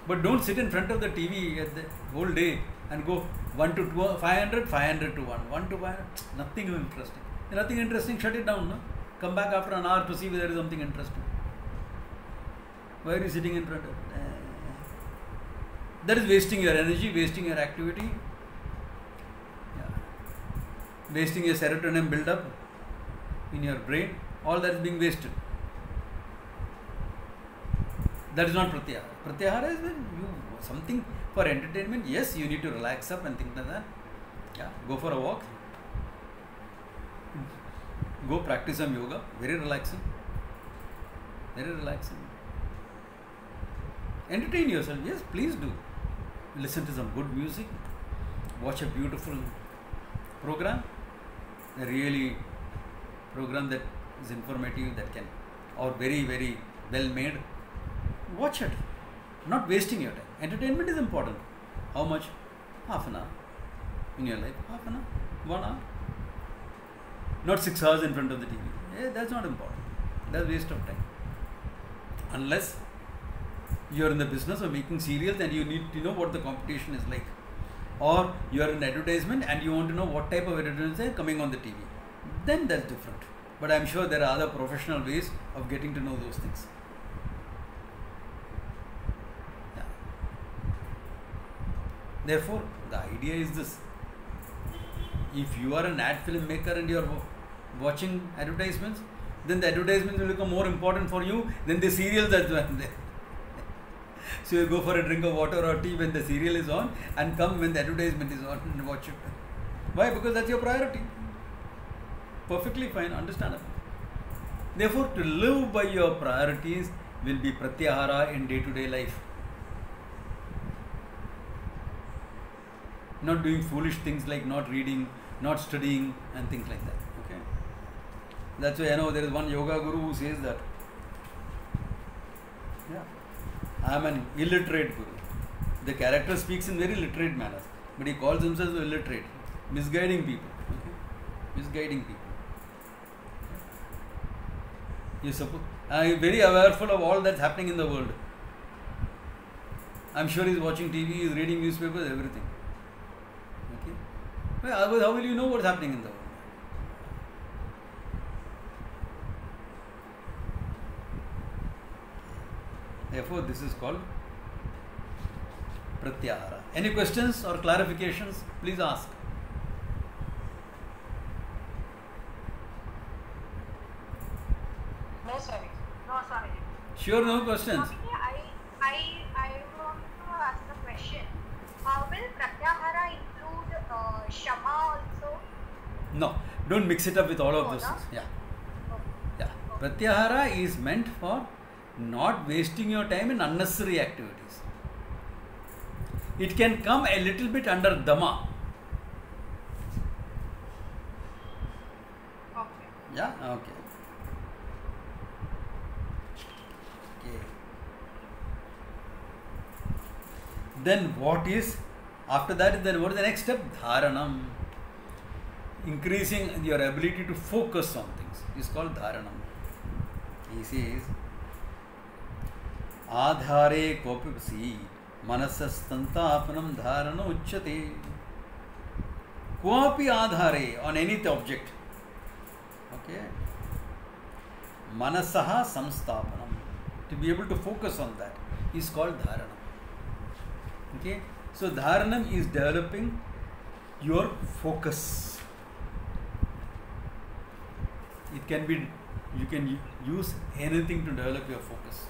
But don't sit in front of the TV at the whole day and go 1 to 500, 500 to 1, 1 to 500. Nothing interesting. If nothing interesting, shut it down. No? Come back after an hour to see if there is something interesting. Why are you sitting in front of it? That is wasting your energy, wasting your activity. Wasting your serotonin build up in your brain, all that is being wasted. That is not pratyahara. Pratyahara is when you something for entertainment. Yes, you need to relax up and things like that. Yeah, go for a walk. Go practice some yoga. Very relaxing. Very relaxing. Entertain yourself. Yes, please do. Listen to some good music. Watch a beautiful program. A really program that is informative, that can, or very, very well made. Watch it. Not wasting your time. Entertainment is important. How much? Half an hour in your life. Half an hour. 1 hour. Not 6 hours in front of the TV. That's not important. That's waste of time. Unless you are in the business of making serials and you need to know what the competition is like. Or you are in advertisement and you want to know what type of advertisements are coming on the TV. Then that's different. But I'm sure there are other professional ways of getting to know those things. Yeah. Therefore, the idea is this. If you are an ad film maker and you are watching advertisements, then the advertisements will become more important for you than the serials that are there. So you go for a drink of water or tea when the serial is on and come when the advertisement is on and watch it. Why? Because that's your priority. Perfectly fine, understandable. Therefore, to live by your priorities will be pratyahara in day-to-day life. Not doing foolish things like not reading, not studying and things like that. Okay. That's why I know there is one yoga guru who says that. Yeah. I am an illiterate guru. The character speaks in very literate manner, but he calls himself illiterate, misguiding people. Okay? Misguiding people. I am very awareful of all that's happening in the world. I'm sure he's watching TV, he's reading newspapers, everything. Okay? Well, how will you know what's happening in the world? Therefore, this is called Pratyahara. Any questions or clarifications? Please ask. No, sorry. No, sorry. Sure, no questions. I want to ask a question. Will Pratyahara include Shama also? No, don't mix it up with all of No, those no? things. Yeah. Okay. Yeah. Pratyahara is meant for not wasting your time in unnecessary activities. It can come a little bit under Dhamma. Okay. Yeah? Okay. Then what is, after that, then what is the next step? Dharanam. Increasing your ability to focus on things is called Dharanam. He says, Adhare kopipasi manasastantapanam dharana uchyate. Kopi adhare, on any object. Okay. Manasaha samstapanam. To be able to focus on that is called Dharanam. Okay, so Dharanam is developing your focus. It can be, you can use anything to develop your focus.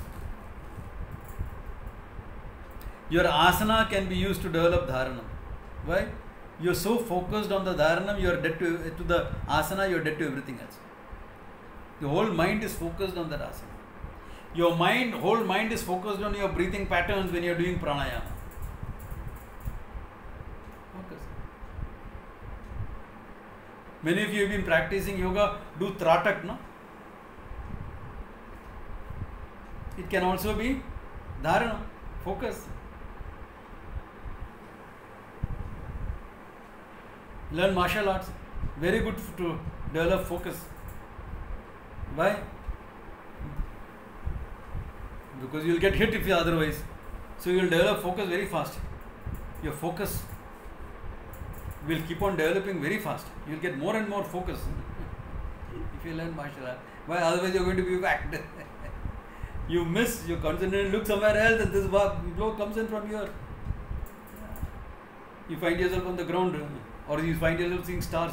Your asana can be used to develop Dharanam. Why? You are so focused on the Dharanam, you are dead to the asana, you are dead to everything else. The whole mind is focused on that asana. Your whole mind is focused on your breathing patterns when you are doing pranayama. Many of you have been practicing yoga, do Tratak, no? It can also be Dharana, focus. Learn martial arts, very good to develop focus. Why? Because you will get hit if you otherwise. So you will develop focus very fast. Your focus will keep on developing very fast. You will get more and more focus if you learn martial art. Why? Otherwise you are going to be whacked. You miss, you concentrate and look somewhere else and this blow comes in from here. You find yourself on the ground or you find yourself seeing stars.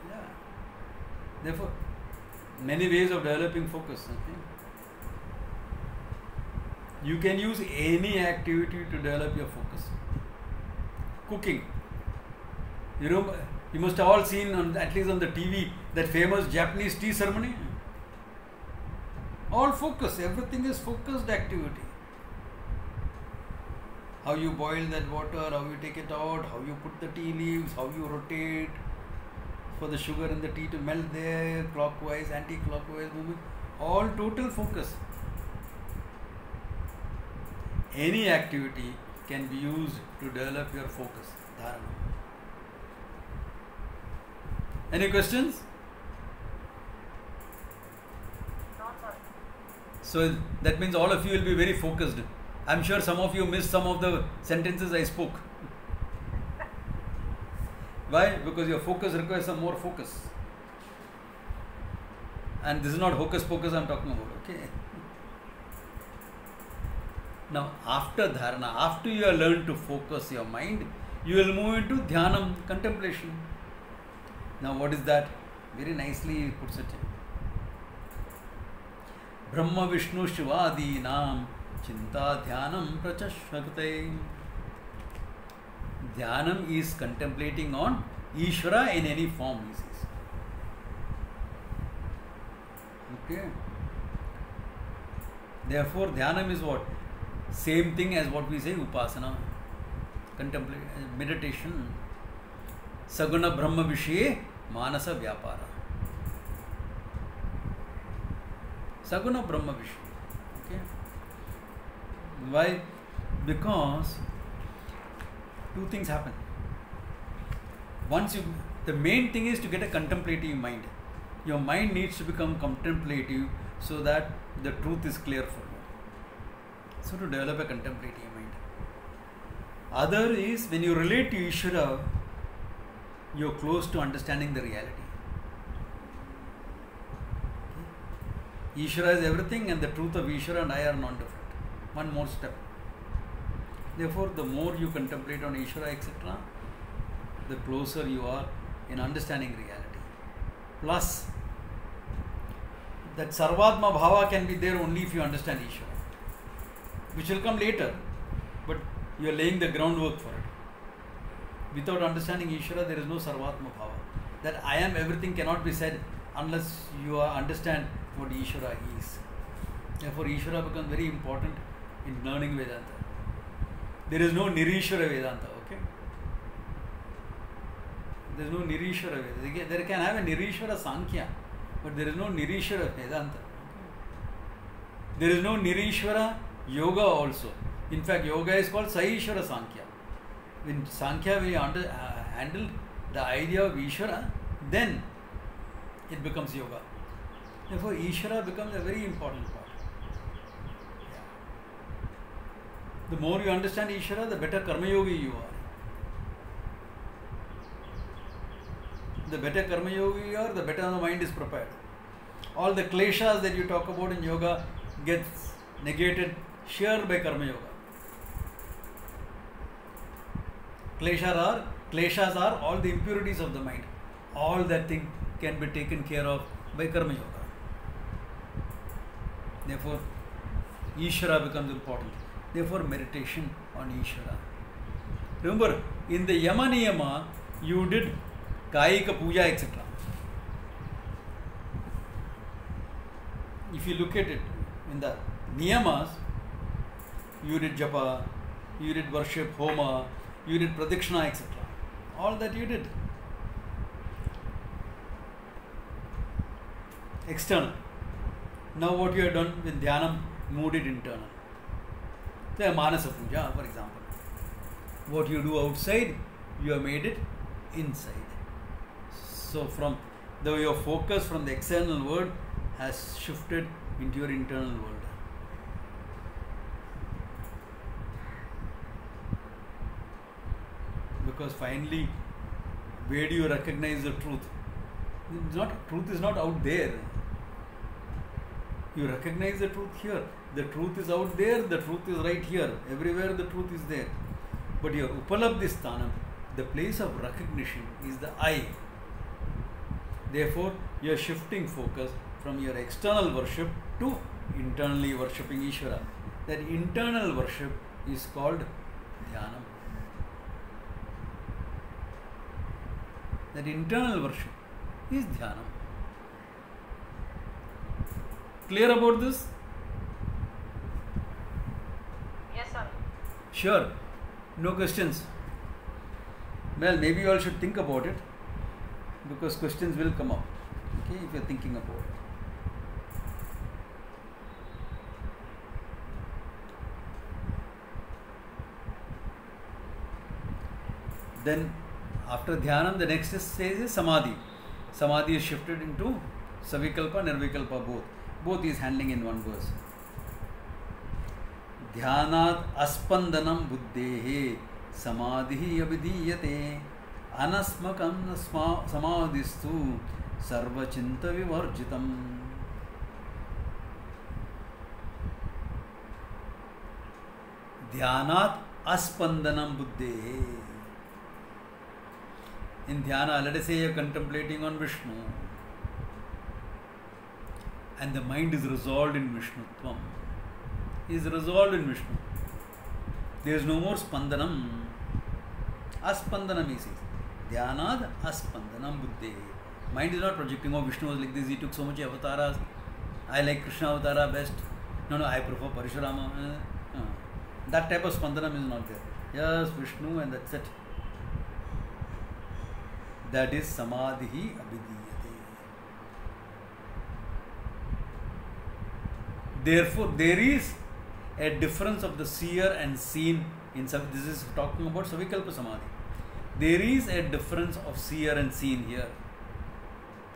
Yeah. Therefore, many ways of developing focus. Okay? You can use any activity to develop your focus. Cooking. You know, you must have all seen, at least on the TV, that famous Japanese tea ceremony. All focus, everything is focused activity. How you boil that water, how you take it out, how you put the tea leaves, how you rotate for the sugar in the tea to melt there, clockwise, anti-clockwise movement. All total focus. Any activity can be used to develop your focus. Dharana. Any questions? No, sorry. So that means all of you will be very focused. I'm sure some of you missed some of the sentences I spoke. Why? Because your focus requires some more focus. And this is not hocus pocus I'm talking about, okay? Now, after dharana, after you have learned to focus your mind, you will move into dhyanam, contemplation. Now, what is that? Very nicely he puts it. Brahma Vishnu Shivadinam Chinta Dhyanam Prachashvakte. Dhyanam is contemplating on Ishvara in any form, he says. Okay. Therefore, dhyanam is what? Same thing as what we say upasana, meditation. Saguna Brahma Vishaye Manasa Vyapara. Saguna Brahma Vishaye. Okay. Why? Because two things happen. The main thing is to get a contemplative mind. Your mind needs to become contemplative so that the truth is clear for you. So to develop a contemplative mind. Other is when you relate to Ishvara, you're close to understanding the reality. Ishvara is everything and the truth of Ishvara and I are non-different. One more step. Therefore, the more you contemplate on Ishvara, etc., the closer you are in understanding reality. Plus, that Sarvatma Bhava can be there only if you understand Ishvara, which will come later, but you are laying the groundwork for it. Without understanding Ishvara, there is no Sarvatma Bhava. That I am everything cannot be said unless you understand what Ishvara is. Therefore, Ishvara becomes very important in learning Vedanta. There is no Nirishvara Vedanta, okay? There is no Nirishvara Vedanta. There can have a Nirishvara Sankhya, but there is no Nirishvara Vedanta. Okay? There is no Nirishvara Yoga also. In fact, Yoga is called Saishvara Sankhya. When Sankhya will handle the idea of Ishvara, then it becomes Yoga. Therefore, Ishvara becomes a very important part. The more you understand Ishvara, the better Karma Yogi you are. The better Karma Yogi you are, the better the mind is prepared. All the kleshas that you talk about in yoga gets negated sheer by Karma Yoga. Kleshas are all the impurities of the mind. All that thing can be taken care of by Karma Yoga. Therefore, Ishvara becomes important. Therefore, meditation on Ishvara. Remember, in the Yama Niyama, you did Kayika Puja, etc. If you look at it, in the Niyamas, you did Japa, you did worship, Homa, you did Pradikshana, etc. All that you did. External. Now what you have done with Dhyanam, moved it internal. So Manasa Puja, for example. What you do outside, you have made it inside. So from your focus from the external world has shifted into your internal world. Because finally, where do you recognize the truth? Truth is not out there. You recognize the truth here. The truth is out there, the truth is right here. Everywhere the truth is there. But your Upalabdhi Sthanam, the place of recognition, is the I. Therefore, you are shifting focus from your external worship to internally worshipping Ishvara. That internal worship is called Dhyanam. That internal worship is Dhyanam. Clear about this? Yes, sir. Sure. No questions? Well, maybe you all should think about it, because questions will come up, okay, if you are thinking about it. Then, after Dhyanam, the next stage is Samadhi. Samadhi is shifted into Savikalpa, Nirvikalpa, both. Both is handling in one verse. Dhyanat aspandanam buddhehe samadhi abhidiyate anasmakam samadhistu sarvachinta vivarjitam. Dhyanat aspandanam buddhehe. In dhyana, let us say you are contemplating on Vishnu, and the mind is resolved in Vishnutvam. Is resolved in Vishnu. There is no more spandanam. Aspandanam he says. Dhyanad aspandanam buddhe. Mind is not projecting, oh, Vishnu was like this, he took so much avatars. I like Krishna avatara best. No, I prefer Parashurama. That type of spandanam is not there. Yes, Vishnu, and that's it. That is samadhi abhidiyate. Therefore, there is a difference of the seer and seen in this is talking about Savikalpa Samadhi. There is a difference of seer and seen here.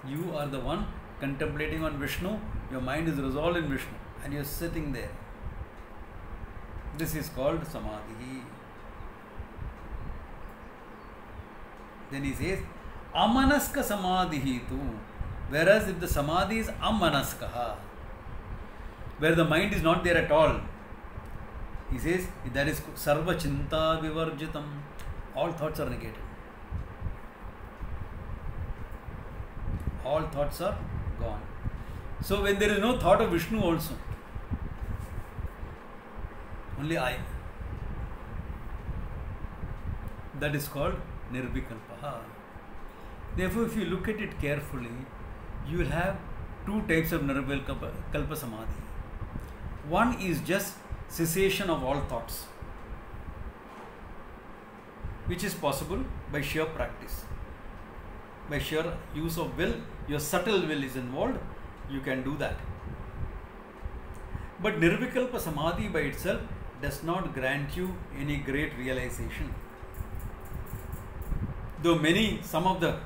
You are the one contemplating on Vishnu, your mind is resolved in Vishnu, and you are sitting there. This is called Samadhi. Then he says, Amanaska Samadhi tu. Whereas if the Samadhi is Amanaskaha, where the mind is not there at all, he says that is Sarva Chinta Vivarjitam. All thoughts are negated. All thoughts are gone. So when there is no thought of Vishnu also, only I, that is called Nirvikalpaha. Therefore, if you look at it carefully, you will have two types of Nirvikalpa Samadhi. One is just cessation of all thoughts, which is possible by sheer practice. By sheer use of will, your subtle will is involved, you can do that. But Nirvikalpa Samadhi by itself does not grant you any great realization. Though some of the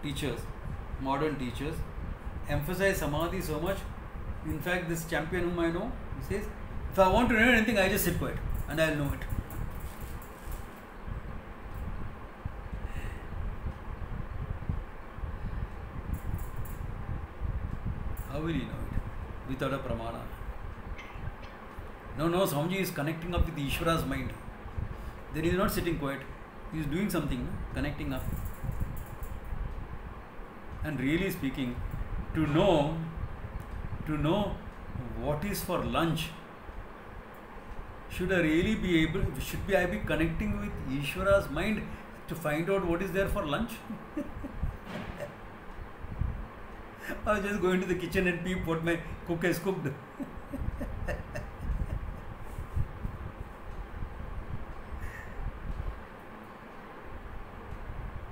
teachers, modern teachers, emphasize Samadhi so much. In fact, this champion whom I know, he says, if I want to know anything, I just sit quiet and I'll know it. How will he know it? Without a pramana. No, Swamiji is connecting up with Ishvara's mind. Then he is not sitting quiet. He is doing something, no? Connecting up. And really speaking, to know what is for lunch, should I be connecting with Ishvara's mind to find out what is there for lunch? I was just going to the kitchen and peep what my cook has cooked.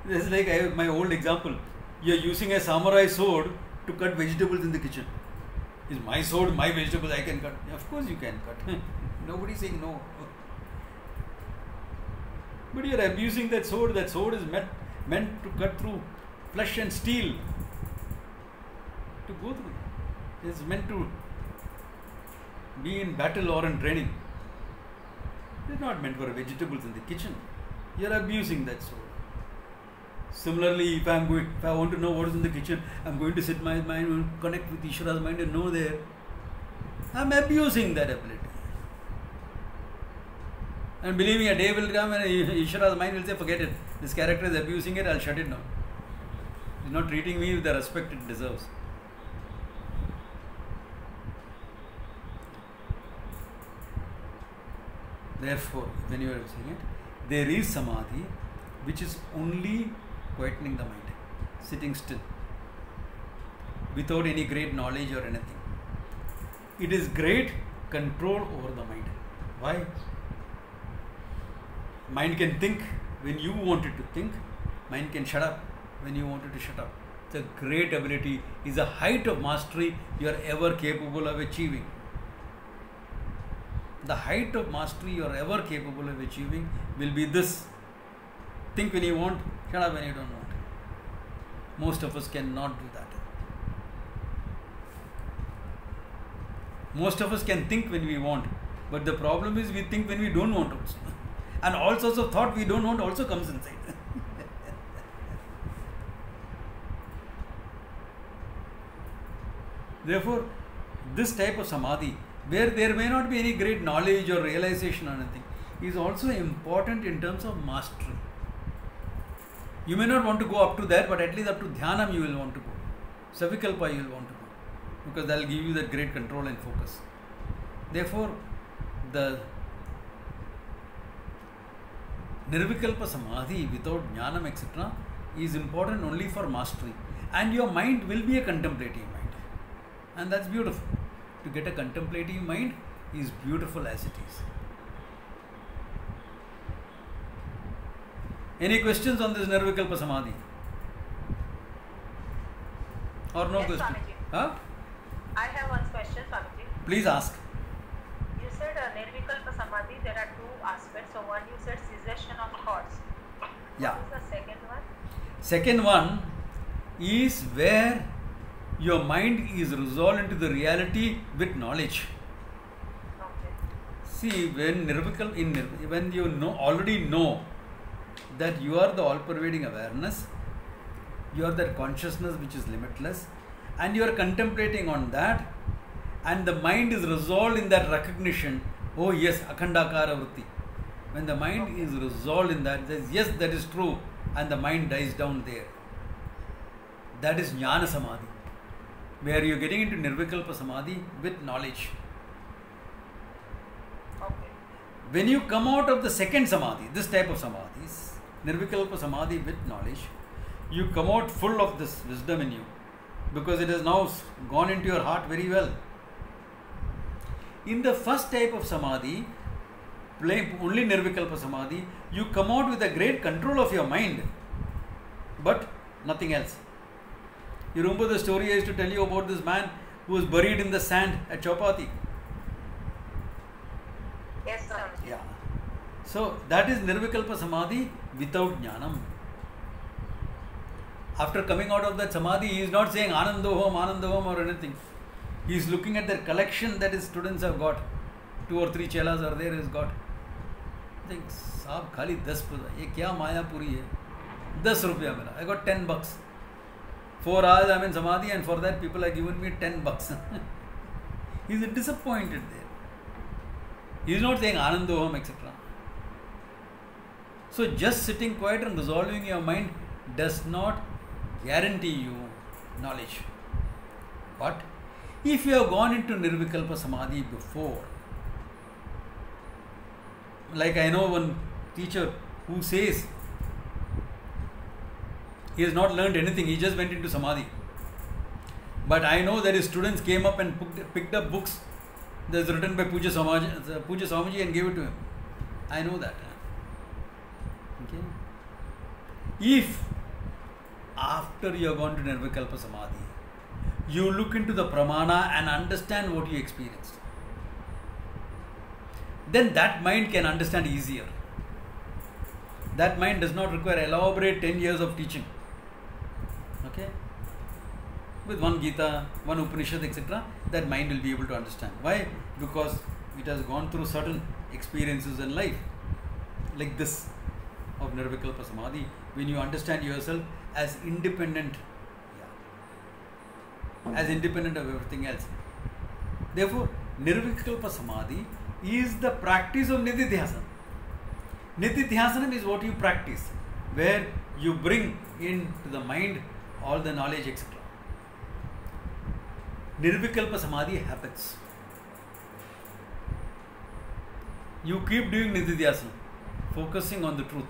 This is like my old example. You are using a samurai sword to cut vegetables in the kitchen. Is my sword, my vegetables I can cut? Of course you can cut. Nobody is saying no. But you are abusing that sword. That sword is meant to cut through flesh and steel. To go through. It is meant to be in battle or in training. It is not meant for vegetables in the kitchen. You are abusing that sword. Similarly, if I want to know what is in the kitchen, I am going to sit my mind and connect with Ishvara's mind and know there. I am abusing that ability. And believe me, a day will come and Ishvara's mind will say, forget it. This character is abusing it, I will shut it down. He is not treating me with the respect it deserves. Therefore, when you are saying it, there is Samadhi which is only quietening the mind, sitting still, without any great knowledge or anything. It is great control over the mind. Why? Mind can think when you want it to think. Mind can shut up when you want it to shut up. It's a great ability. It's a height of mastery you are ever capable of achieving. The height of mastery you are ever capable of achieving will be this. Think when you want, shut up when you don't want. Most of us cannot do that. Most of us can think when we want, but the problem is we think when we don't want also. And all sorts of thought we don't want also comes inside. Therefore, this type of samadhi, where there may not be any great knowledge or realization or anything, is also important in terms of mastery. You may not want to go up to that, but at least up to dhyanam you will want to go. Savikalpa you will want to go, because that will give you that great control and focus. Therefore, the Nirvikalpa Samadhi without jnanam etc. is important only for mastery. And your mind will be a contemplative mind. And that's beautiful. To get a contemplative mind is beautiful as it is. Any questions on this Nirvikalpa Samadhi? Or no Yes, question? Swamiji. Huh? I have one question, Swamiji. Please ask. You Nirvikalpa Samadhi, there are two aspects. So one you said cessation of thoughts. Yeah. What is the second one? Second one is where your mind is resolved into the reality with knowledge. Okay. See, when you already know that you are the all-pervading awareness, you are that consciousness which is limitless, and you are contemplating on that, and the mind is resolved in that recognition. Oh yes, akhandakara vritti. When the mind is resolved in that, says yes, that is true, and the mind dies down there. That is jnana samadhi, where you are getting into nirvikalpa samadhi with knowledge. Okay. When you come out of the second samadhi, this type of samadhis, nirvikalpa samadhi with knowledge, you come out full of this wisdom in you, because it has now gone into your heart very well. In the first type of samadhi, only nirvikalpa samadhi, you come out with a great control of your mind, but nothing else. You remember the story I used to tell you about this man who was buried in the sand at Chowpatty? Yes, sir. Yeah. So that is nirvikalpa samadhi without jnanam. After coming out of that samadhi, he is not saying Anandoham or anything. He is looking at the collection that his students have got. 2 or 3 chelas are there, he has got. I think, Saab khali 10 paisa. Ye kya maya puri hai? 10 rupiya mila. I got $10. 4 hours I am in samadhi, and for that people have given me $10. He is disappointed there. He is not saying Anandoham, etc. So just sitting quiet and resolving your mind does not guarantee you knowledge. But if you have gone into nirvikalpa samadhi before, like I know one teacher who says he has not learned anything, he just went into samadhi. But I know that his students came up and picked up books that's written by Puja Swamiji and gave it to him. I know that. Okay. If after you have gone to nirvikalpa samadhi, you look into the pramana and understand what you experienced, then that mind can understand easier. That mind does not require elaborate 10 years of teaching. Okay? With one Gita, one Upanishad, etc., that mind will be able to understand. Why? Because it has gone through certain experiences in life, like this of nirvikalpa samadhi, when you understand yourself as independent, as independent of everything else. Therefore, nirvikalpa samadhi is the practice of nididhyasana. Nididhyasana is what you practice, where you bring into the mind all the knowledge, etc. Nirvikalpa samadhi happens. You keep doing nididhyasana, focusing on the truth,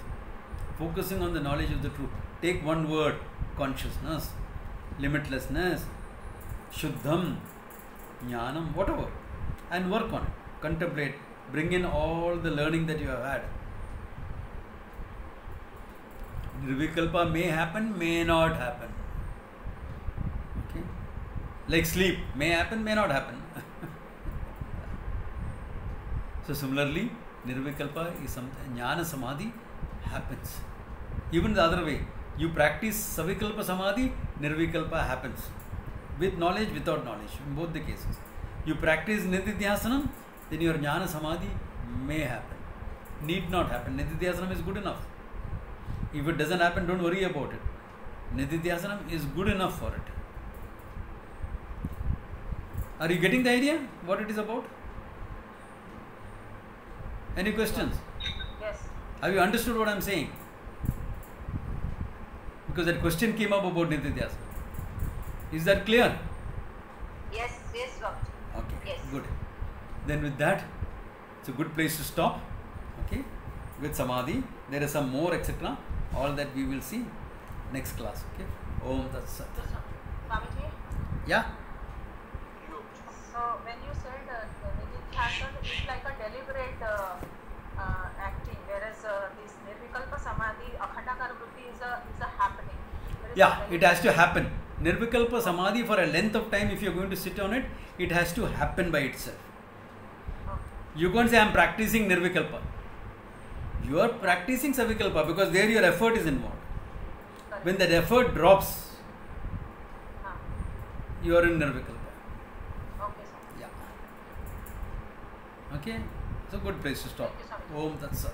focusing on the knowledge of the truth. Take one word, consciousness, limitlessness, shuddham, jnanam, whatever, and work on it. Contemplate, bring in all the learning that you have had. Nirvikalpa may happen, may not happen. Okay? Like sleep, may happen, may not happen. So similarly, nirvikalpa is something, jnana samadhi happens. Even the other way, you practice savikalpa samadhi, nirvikalpa happens. With knowledge, without knowledge, in both the cases. You practice nididhyasanam, then your jnana samadhi may happen. Need not happen. Nididhyasanam is good enough. If it doesn't happen, don't worry about it. Nididhyasanam is good enough for it. Are you getting the idea what it is about? Any questions? Yes. Have you understood what I am saying? Because that question came up about nididhyasana. Is that clear? Yes, Doctor. Okay, Yes. good. Then with that, it's a good place to stop. Okay, with samadhi, there is some more, etc. All that we will see next class. Okay. Om Tat Sat. Swamiji, Yeah. so when you said nididhyasana is like a deliberate acting, whereas this nirvikalpa samadhi, akhandakara vritti is a happening. There is Yeah, a it has to happen. Nirvikalpa samadhi, for a length of time, if you are going to sit on it, it has to happen by itself. Okay. You can't say I am practicing Nirvikalpa. You are practicing Savikalpa because there your effort is involved. Correct. When that effort drops, हाँ. you are in Nirvikalpa. Okay, sir. Yeah. Okay? It's a good place to stop. Thank you, Swami. Om Tat Sat.